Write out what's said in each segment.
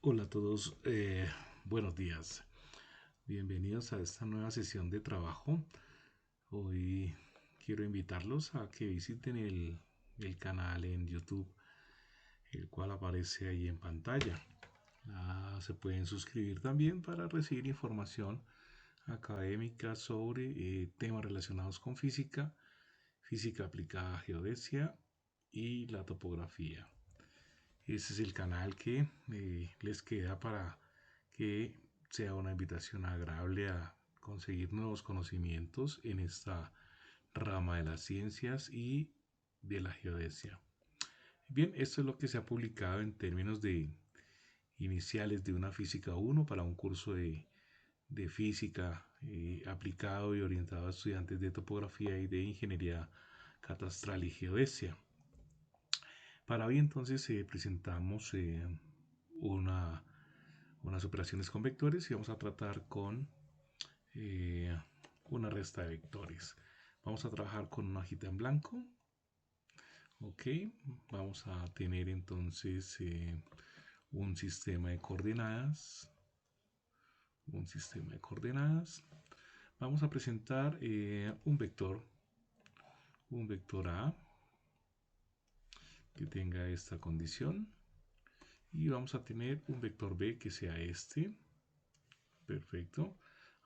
Hola a todos, buenos días. Bienvenidos a esta nueva sesión de trabajo. Hoy quiero invitarlos a que visiten el canal en YouTube, el cual aparece ahí en pantalla. Se pueden suscribir también para recibir información académica sobre temas relacionados con física, física aplicada a geodesia y la topografía. Ese es el canal que les queda para que sea una invitación agradable a conseguir nuevos conocimientos en esta rama de las ciencias y de la geodesia. Bien, esto es lo que se ha publicado en términos de iniciales de una física 1 para un curso de física aplicado y orientado a estudiantes de topografía y de ingeniería catastral y geodesia. Para hoy entonces presentamos una, unas operaciones con vectores y vamos a tratar con eh, una resta de vectores. Vamos a trabajar con una hojita en blanco. Ok, vamos a tener entonces un sistema de coordenadas. Un sistema de coordenadas. Vamos a presentar un vector A que tenga esta condición. Y vamos a tener un vector B que sea este. Perfecto.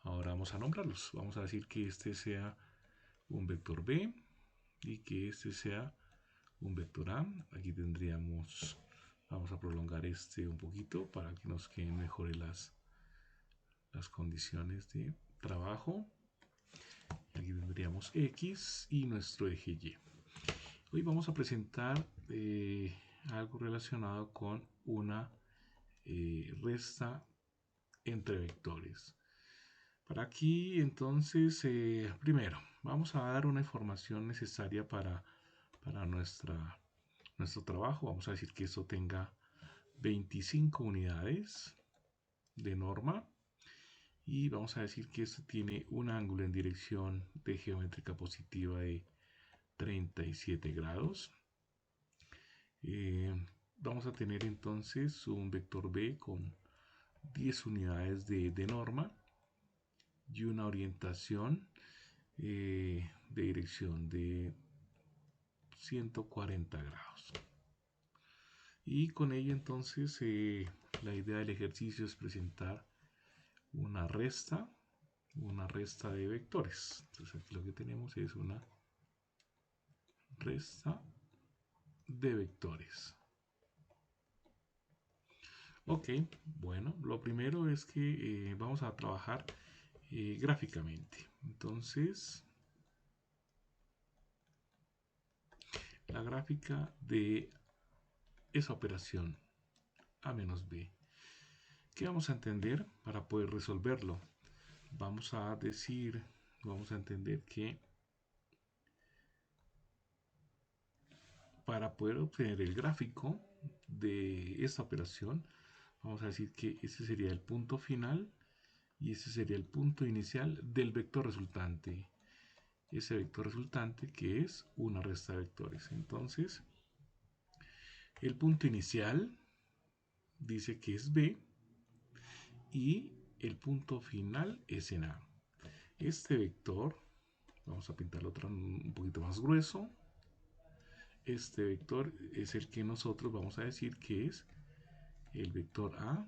Ahora vamos a nombrarlos. Vamos a decir que este sea un vector B y que este sea un vector A. Aquí tendríamos, vamos a prolongar este un poquito para que nos queden mejores las condiciones de trabajo. Aquí tendríamos X y nuestro eje Y. Hoy vamos a presentar algo relacionado con una resta entre vectores. Para aquí, entonces, primero, vamos a dar una información necesaria para nuestro trabajo. Vamos a decir que esto tenga 25 unidades de norma y vamos a decir que esto tiene un ángulo en dirección de geométrica positiva de 37 grados. Vamos a tener entonces un vector B con 10 unidades de norma y una orientación de dirección de 140 grados. Y con ello entonces la idea del ejercicio es presentar una resta de vectores. Entonces aquí lo que tenemos es una resta de vectores. Ok, bueno, lo primero es que vamos a trabajar gráficamente. Entonces, la gráfica de esa operación A menos B. ¿Qué vamos a entender para poder resolverlo? Vamos a decir, vamos a entender que para poder obtener el gráfico de esta operación, vamos a decir que ese sería el punto final y ese sería el punto inicial del vector resultante. Ese vector resultante que es una resta de vectores. Entonces, el punto inicial dice que es B y el punto final es en A. Este vector, vamos a pintarlo un poquito más grueso. Este vector es el que nosotros vamos a decir que es el vector A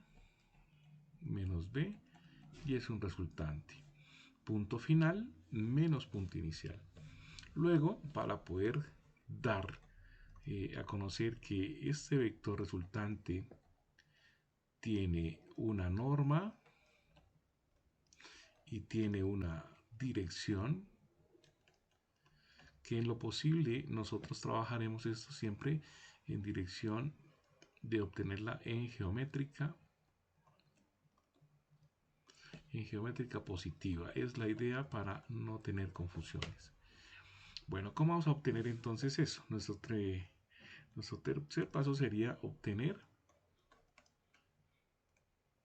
menos B y es un resultante. Punto final menos punto inicial. Luego, para poder dar a conocer que este vector resultante tiene una norma y tiene una dirección, que en lo posible nosotros trabajaremos esto siempre en dirección de obtenerla en geométrica positiva. Es la idea para no tener confusiones. Bueno, ¿cómo vamos a obtener entonces eso? Nuestro tercer paso sería obtener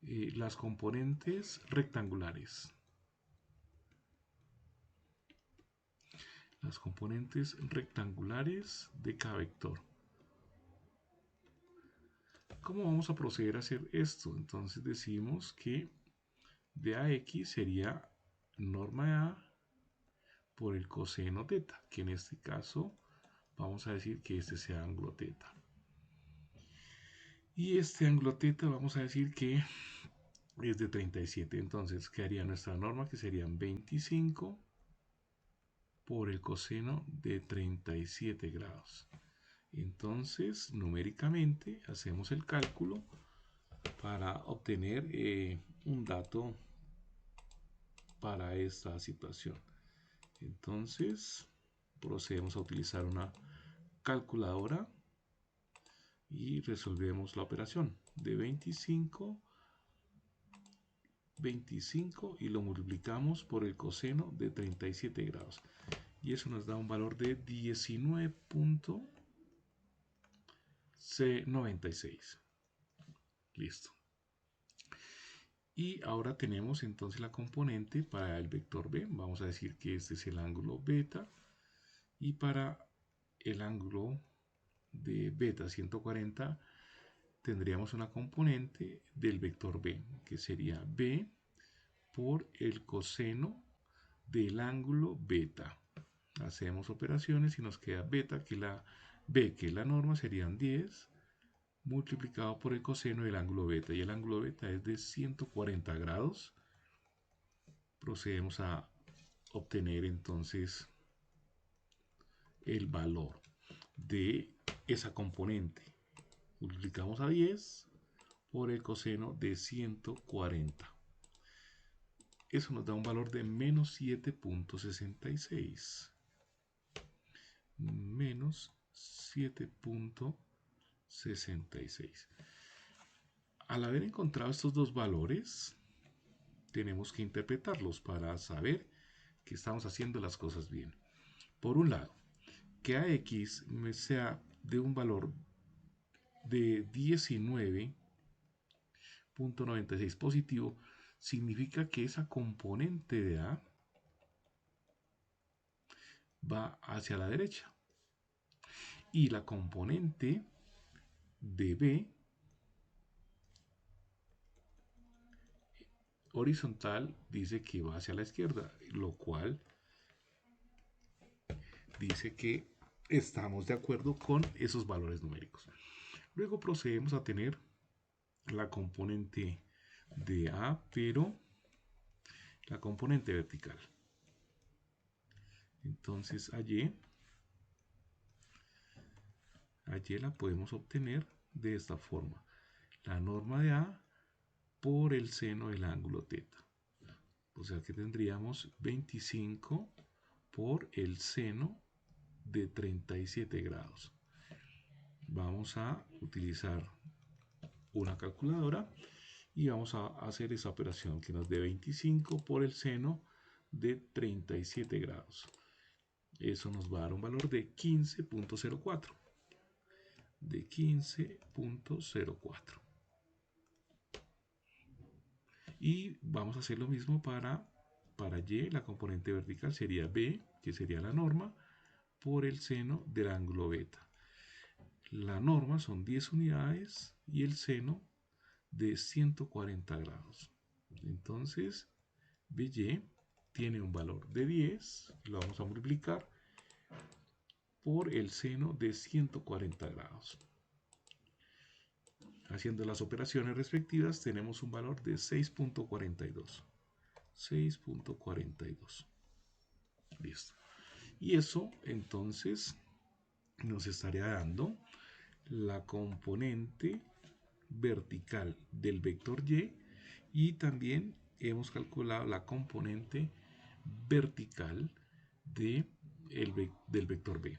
las componentes rectangulares. Las componentes rectangulares de cada vector. ¿Cómo vamos a proceder a hacer esto? Entonces decimos que de AX sería norma de A por el coseno teta, que en este caso vamos a decir que este sea ángulo teta. Y este ángulo teta vamos a decir que es de 37. Entonces quedaría nuestra norma que serían 25 por el coseno de 37 grados. Entonces numéricamente hacemos el cálculo para obtener un dato para esta situación. Entonces procedemos a utilizar una calculadora y resolvemos la operación de 25 y lo multiplicamos por el coseno de 37 grados y eso nos da un valor de 19.96. Listo. Y ahora tenemos entonces la componente para el vector B. Vamos a decir que este es el ángulo beta. Y para el ángulo de beta 140 tendríamos una componente del vector B, que sería B por el coseno del ángulo beta. Hacemos operaciones y nos queda beta, que la B, que es la norma, serían 10 multiplicado por el coseno del ángulo beta, y el ángulo beta es de 140 grados. Procedemos a obtener entonces el valor de esa componente. Multiplicamos a 10 por el coseno de 140. Eso nos da un valor de menos 7.66. Menos 7.66. Al haber encontrado estos dos valores, tenemos que interpretarlos para saber que estamos haciendo las cosas bien. Por un lado, que AX sea de un valor de 19.96 positivo, significa que esa componente de A va hacia la derecha y la componente de B horizontal dice que va hacia la izquierda, lo cual dice que estamos de acuerdo con esos valores numéricos. Luego procedemos a tener la componente de A, pero la componente vertical. Entonces allí la podemos obtener de esta forma. La norma de A por el seno del ángulo teta. O sea que tendríamos 25 por el seno de 37 grados. Vamos a utilizar una calculadora y vamos a hacer esa operación que nos dé 25 por el seno de 37 grados. Eso nos va a dar un valor de 15.04. De 15.04. Y vamos a hacer lo mismo para Y. La componente vertical sería B, que sería la norma, por el seno del ángulo beta. La norma son 10 unidades y el seno de 140 grados. Entonces, BY tiene un valor de 10, lo vamos a multiplicar por el seno de 140 grados. Haciendo las operaciones respectivas, tenemos un valor de 6.42. 6.42. Listo. Y eso, entonces, nos estaría dando la componente vertical del vector y también hemos calculado la componente vertical del vector B.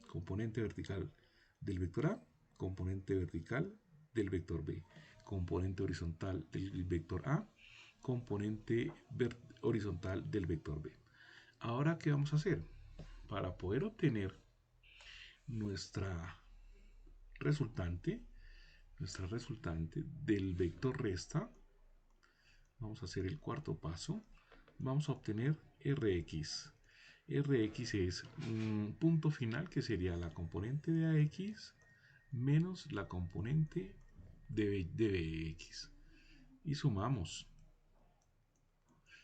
Componente vertical del vector A, componente vertical del vector B, componente horizontal del vector A, componente horizontal del vector B. Ahora, ¿qué vamos a hacer? Para poder obtener nuestra resultante del vector resta, vamos a hacer el cuarto paso. Vamos a obtener Rx. Rx es un punto final que sería la componente de AX menos la componente de Bx. Y sumamos.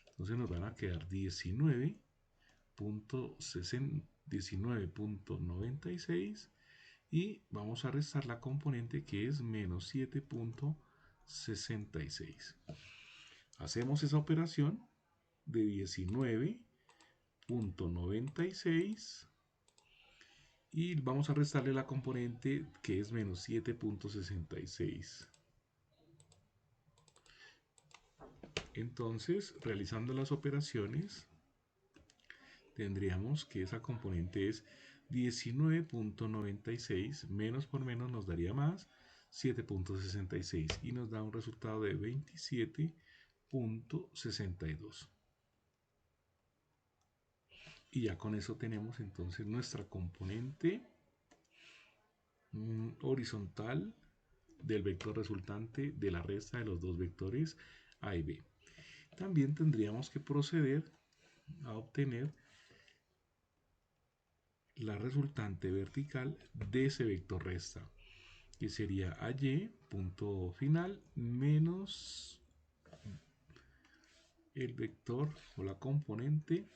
Entonces nos van a quedar 19.96 y vamos a restar la componente que es menos 7.66. Hacemos esa operación de 19.96 y vamos a restarle la componente que es menos 7.66. Entonces, realizando las operaciones, tendríamos que esa componente es 19.96 menos por menos nos daría más 7.66 y nos da un resultado de 27.62. Y ya con eso tenemos entonces nuestra componente horizontal del vector resultante de la resta de los dos vectores A y B. También tendríamos que proceder a obtener la resultante vertical de ese vector resta, que sería AY, punto final, menos el vector o la componente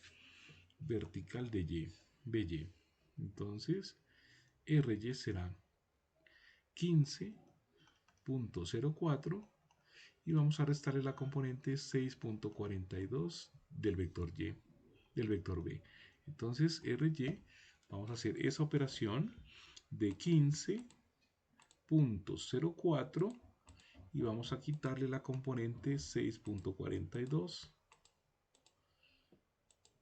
vertical de Y, BY. Entonces, RY será 15.04 y vamos a restarle la componente 6.42 del vector Y, del vector B. Entonces, RY, vamos a hacer esa operación de 15.04 y vamos a quitarle la componente 6.42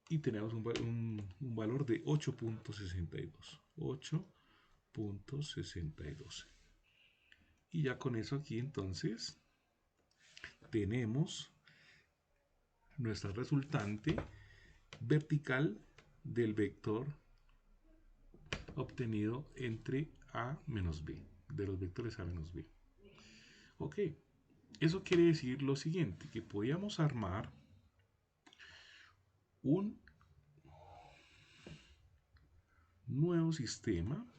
y tenemos un valor de 8.62. 8.62. Y ya con eso aquí entonces tenemos nuestra resultante vertical del vector obtenido entre A menos B, de los vectores A menos B. Ok, eso quiere decir lo siguiente, que podíamos armar un nuevo sistema,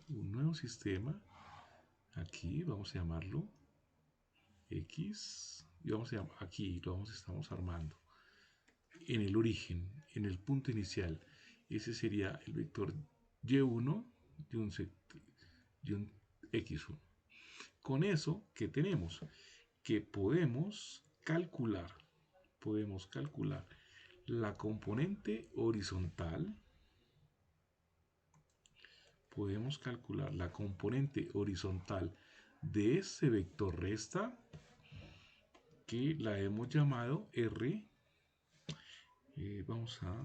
aquí vamos a llamarlo X, y vamos a llamar, aquí estamos armando en el origen, en el punto inicial. Ese sería el vector Y1 y un X1. Con eso, ¿qué tenemos? Que podemos calcular la componente horizontal, de ese vector resta, que la hemos llamado R. Vamos a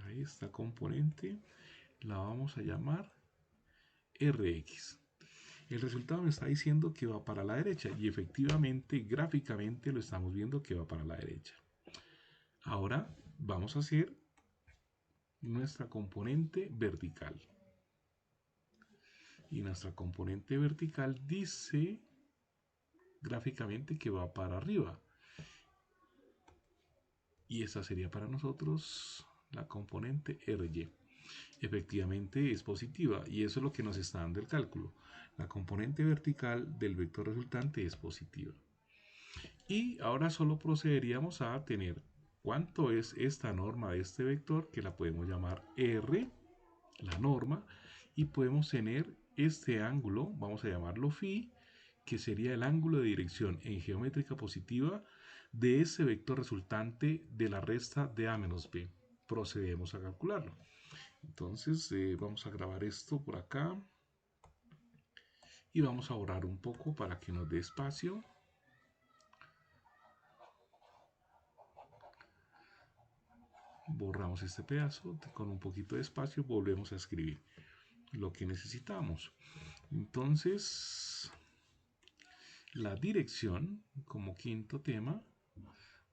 ahí esta componente la vamos a llamar Rx. El resultado me está diciendo que va para la derecha y efectivamente gráficamente lo estamos viendo que va para la derecha. Ahora vamos a hacer nuestra componente vertical. Y nuestra componente vertical dice gráficamente que va para arriba. Y esa sería para nosotros la componente RY. Efectivamente es positiva y eso es lo que nos está dando el cálculo. La componente vertical del vector resultante es positiva. Y ahora solo procederíamos a tener cuánto es esta norma de este vector, que la podemos llamar R, la norma, y podemos tener este ángulo, vamos a llamarlo phi, que sería el ángulo de dirección en geométrica positiva de ese vector resultante de la resta de A menos B. Procedemos a calcularlo. Entonces vamos a grabar esto por acá y vamos a borrar un poco para que nos dé espacio. Borramos este pedazo con un poquito de espacio, volvemos a escribir lo que necesitamos. Entonces, la dirección, como quinto tema,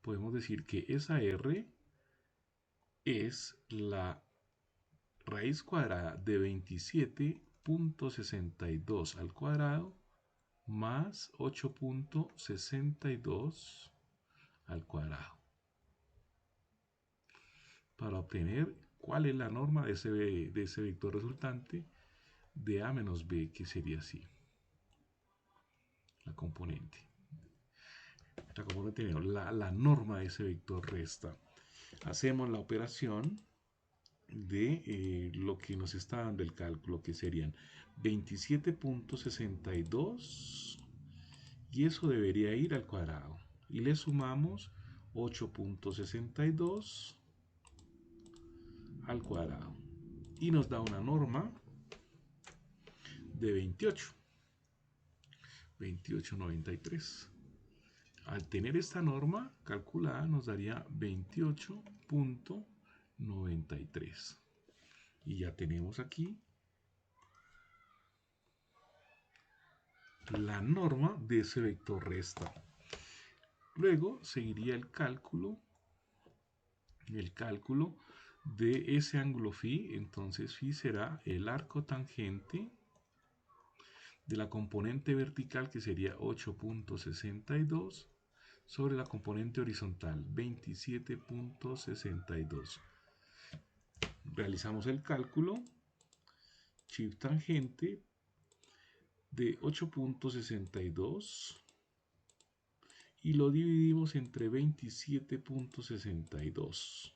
podemos decir que esa R es la raíz cuadrada de 27.62 al cuadrado más 8.62 al cuadrado, para obtener ¿Cuál es la norma de ese vector resultante de A menos B, que sería así? La componente. La componente no, la norma de ese vector resta. Hacemos la operación de lo que nos está dando el cálculo, que serían 27.62, y eso debería ir al cuadrado. Y le sumamos 8.62 al cuadrado. Y nos da una norma de 28.93. Al tener esta norma calculada nos daría 28.93. Y ya tenemos aquí la norma de ese vector resta. Luego seguiría el cálculo de ese ángulo phi. Entonces phi será el arco tangente de la componente vertical, que sería 8.62, sobre la componente horizontal 27.62. Realizamos el cálculo, shift tangente de 8.62 y lo dividimos entre 27.62.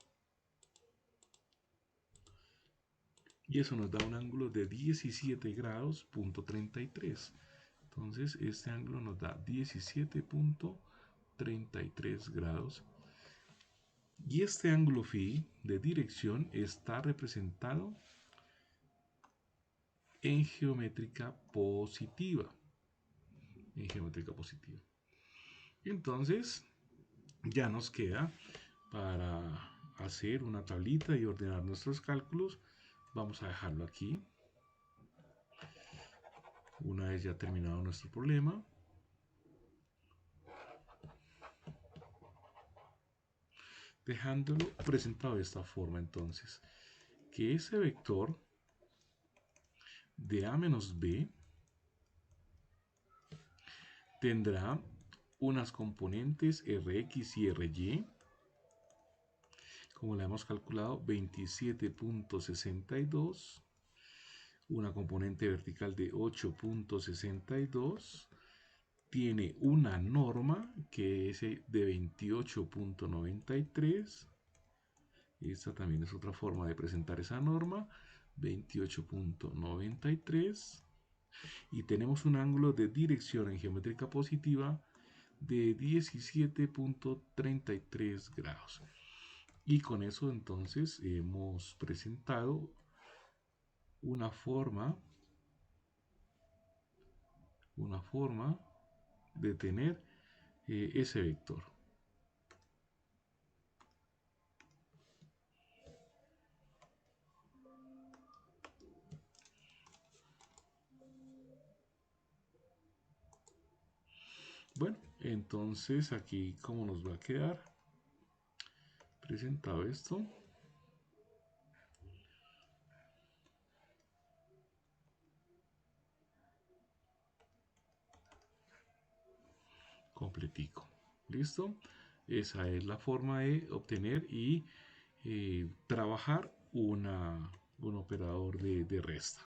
Y eso nos da un ángulo de 17 grados, punto 33. Entonces este ángulo nos da 17.33 grados. Y este ángulo phi de dirección está representado en geométrica positiva. Entonces ya nos queda para hacer una tablita y ordenar nuestros cálculos. Vamos a dejarlo aquí. Una vez ya terminado nuestro problema, dejándolo presentado de esta forma, entonces, que ese vector de A menos B tendrá unas componentes Rx y Ry, como la hemos calculado, 27.62, una componente vertical de 8.62, tiene una norma que es de 28.93. Esta también es otra forma de presentar esa norma, 28.93. Y tenemos un ángulo de dirección en geométrica positiva de 17.33 grados. Y con eso entonces hemos presentado una forma de tener ese vector. Bueno, entonces aquí cómo nos va a quedar presentado esto. Completico. ¿Listo? Esa es la forma de obtener y trabajar un operador de resta.